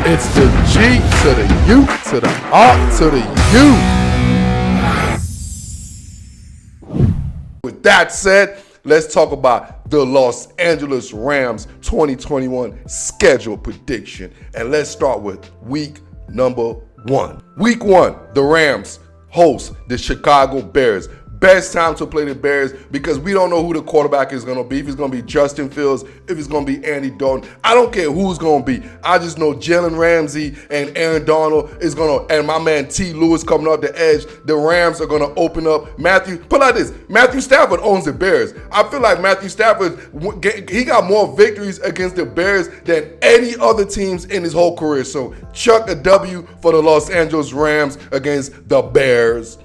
It's the G to the U to the R to the U. With that said, let's talk about the Los Angeles Rams 2021 schedule prediction. And let's start with week number 1. Week 1, the Rams host the Chicago Bears. Best time to play the Bears because we don't know who the quarterback is going to be. If it's going to be Justin Fields, if it's going to be Andy Dalton. I don't care who's going to be. I just know Jalen Ramsey and Aaron Donald is going to, and my man T. Lewis coming off the edge. The Rams are going to open up. Put like this, Matthew Stafford owns the Bears. I feel like Matthew Stafford, he got more victories against the Bears than any other teams in his whole career. So chuck a W for the Los Angeles Rams against the Bears.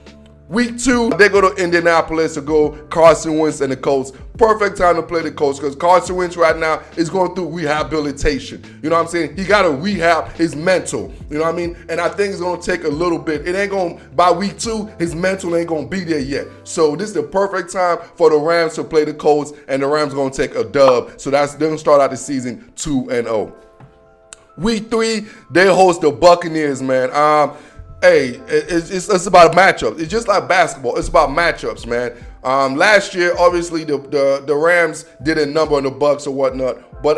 Week 2, they go to Indianapolis to go Carson Wentz and the Colts. Perfect time to play the Colts because Carson Wentz right now is going through rehabilitation. You know what I'm saying? He got to rehab his mental. You know what I mean? And I think it's going to take a little bit. It ain't going to, by week 2, his mental ain't going to be there yet. So this is the perfect time for the Rams to play the Colts, and the Rams are going to take a dub. So they're going to start out the season 2-0. Week 3, they host the Buccaneers, man. Hey, it's about matchups. It's just like basketball. It's about matchups, man. Last year, obviously, the Rams did a number on the Bucs or whatnot. But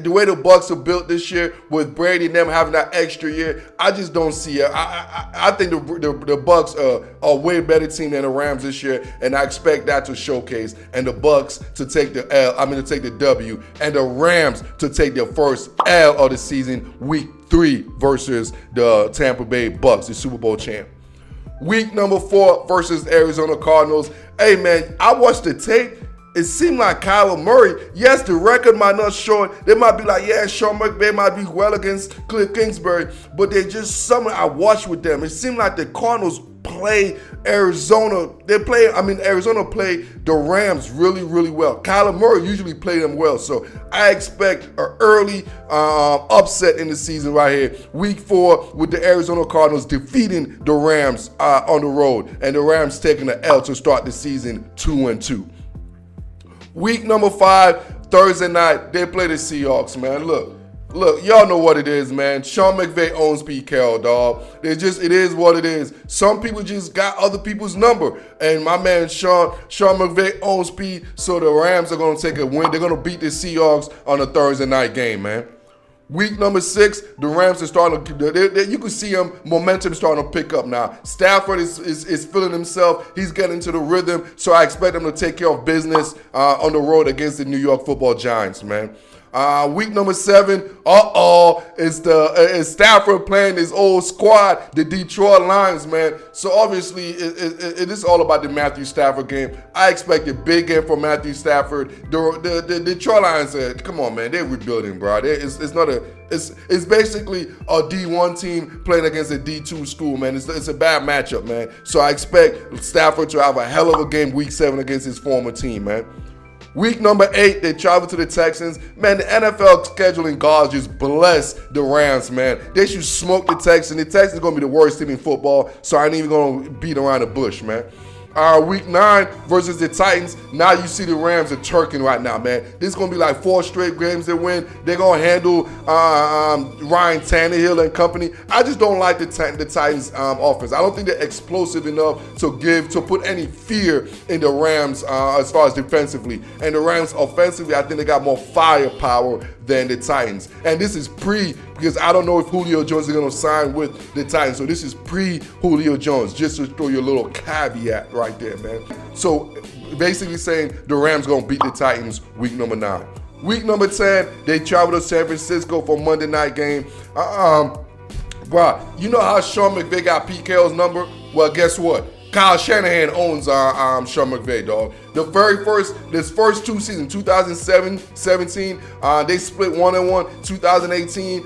the way the Bucs are built this year, with Brady and them having that extra year, I just don't see it. I think the Bucs are a way better team than the Rams this year, and I expect that to showcase. And the Bucs to take the to take the W, and the Rams to take their first L of the season, week 3 versus the Tampa Bay Bucs, the Super Bowl champ. Week number 4 versus Arizona Cardinals. Hey, man, I watched the tape. It seemed like Kyler Murray, yes, the record might not show it. They might be like, yeah, Sean McVay might be well against Cliff Kingsbury, but they just, something I watched with them, it seemed like the Cardinals play Arizona. Arizona play the Rams really, really well. Kyler Murray usually play them well, so I expect an early upset in the season right here. Week 4 with the Arizona Cardinals defeating the Rams on the road, and the Rams taking the L to start the season 2-2. Week number 5, Thursday night, they play the Seahawks, man. Look, y'all know what it is, man. Sean McVay owns Pete Carroll, dog. It is what it is. Some people just got other people's number. And my man Sean McVay owns Pete, so the Rams are going to take a win. They're going to beat the Seahawks on a Thursday night game, man. Week number 6, the Rams are starting to, you can see them, momentum starting to pick up now. Stafford is feeling himself. He's getting into the rhythm. So I expect them to take care of business on the road against the New York Football Giants, man. Week number 7, is Stafford playing his old squad, the Detroit Lions, man. So obviously, it is all about the Matthew Stafford game. I expect a big game for Matthew Stafford. The Detroit Lions, come on, man, they're rebuilding, bro. It's basically a D1 team playing against a D2 school, man. It's a bad matchup, man. So I expect Stafford to have a hell of a game week 7 against his former team, man. Week number 8, they travel to the Texans. Man, the NFL scheduling gods just bless the Rams, man. They should smoke the Texans. The Texans are going to be the worst team in football, so I ain't even going to beat around the bush, man. Week 9 versus the Titans. Now you see the Rams are turking right now, man. This is going to be like 4 straight games they win. They're going to handle Ryan Tannehill and company. I just don't like the Titans offense. I don't think they're explosive enough to put any fear in the Rams as far as defensively. And the Rams offensively, I think they got more firepower than the Titans. And this is because I don't know if Julio Jones is going to sign with the Titans. So this is pre-Julio Jones, just to throw you a little caveat right there, man. So basically saying the Rams going to beat the Titans week number 9. Week number 10, they travel to San Francisco for Monday night game. Bro, you know how Sean McVay got Pete Carroll's number? Well, guess what? Kyle Shanahan owns Sean McVay, dog. This first 2 seasons, 2017, they split 1-1. 2018,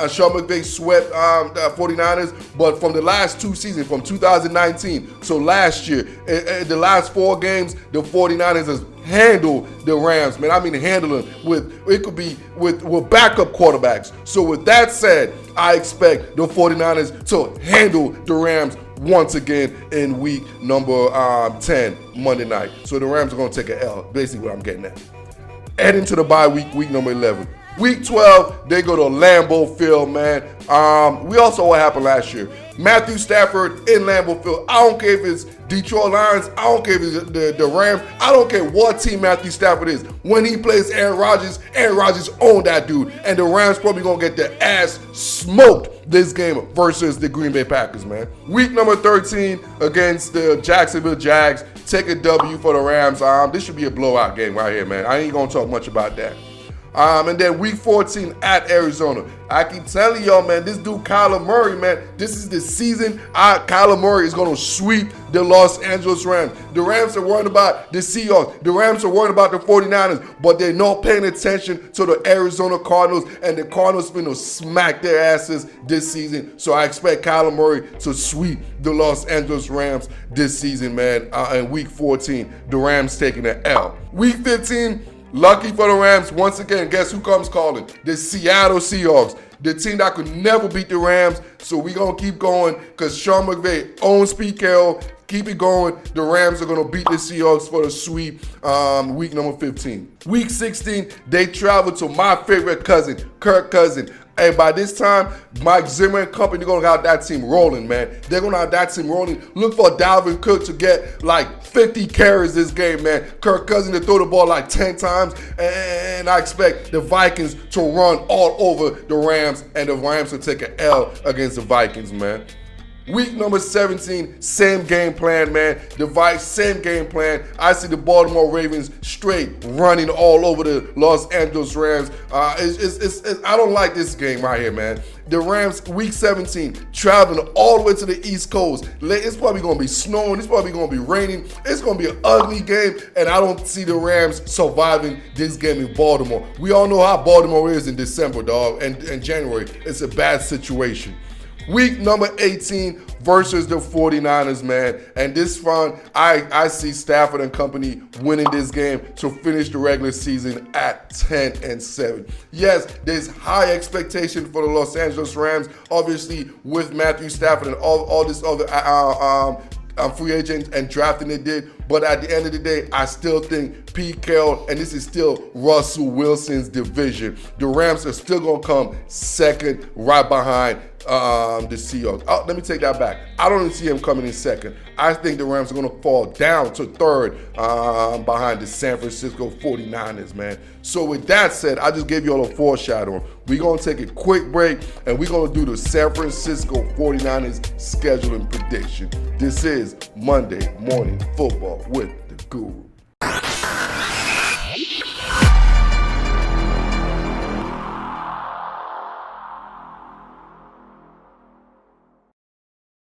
Sean McVay swept the 49ers. But from the last 2 seasons, from 2019, so last year, the last 4 games, the 49ers has handled the Rams, man. I mean, handling with backup quarterbacks. So with that said, I expect the 49ers to handle the Rams once again in week number 10, Monday night. So the Rams are going to take an L, basically what I'm getting at. Heading to the bye week, week number 11. Week 12, they go to Lambeau Field, man. We also what happened last year. Matthew Stafford in Lambeau Field. I don't care if it's Detroit Lions. I don't care if it's the Rams. I don't care what team Matthew Stafford is. When he plays Aaron Rodgers own that dude. And the Rams probably going to get their ass smoked this game versus the Green Bay Packers, man. Week number 13 against the Jacksonville Jags. Take a W for the Rams. This should be a blowout game right here, man. I ain't going to talk much about that. And then week 14 at Arizona. I keep telling y'all, man, this dude Kyler Murray, man, this is the season Kyler Murray is going to sweep the Los Angeles Rams. The Rams are worried about the Seahawks. The Rams are worried about the 49ers, but they're not paying attention to the Arizona Cardinals, and the Cardinals finna smack their asses this season. So I expect Kyler Murray to sweep the Los Angeles Rams this season, man. In week 14, the Rams taking an L. Week 15, lucky for the Rams, once again, guess who comes calling? The Seattle Seahawks. The team that could never beat the Rams. So we're going to keep going because Sean McVay owns Pete Carroll. Keep it going. The Rams are going to beat the Seahawks for the sweep week number 15. Week 16, they travel to my favorite cousin, Kirk Cousins. Hey, by this time, Mike Zimmer and company, they're going to have that team rolling, man. They're going to have that team rolling. Look for Dalvin Cook to get like 50 carries this game, man. Kirk Cousins to throw the ball like 10 times. And I expect the Vikings to run all over the Rams. And the Rams to take an L against the Vikings, man. Week number 17, same game plan, man. The Vikes, same game plan. I see the Baltimore Ravens straight running all over the Los Angeles Rams. I don't like this game right here, man. The Rams, week 17, traveling all the way to the East Coast. It's probably going to be snowing. It's probably going to be raining. It's going to be an ugly game, and I don't see the Rams surviving this game in Baltimore. We all know how Baltimore is in December, dog, and January. It's a bad situation. Week number 18 versus the 49ers, man. And this one, I see Stafford and company winning this game to finish the regular season at 10-7. Yes, there's high expectation for the Los Angeles Rams, obviously with Matthew Stafford and all this other free agents and drafting they did. But at the end of the day, I still think Pete Carroll, and this is still Russell Wilson's division. The Rams are still going to come second right behind the Seahawks. Let me take that back. I don't even see him coming in second. I think the Rams are going to fall down to third behind the San Francisco 49ers, man. So with that said, I just gave you all a foreshadow. We're going to take a quick break, and we're going to do the San Francisco 49ers scheduling prediction. This is Monday Morning Football with the Guru.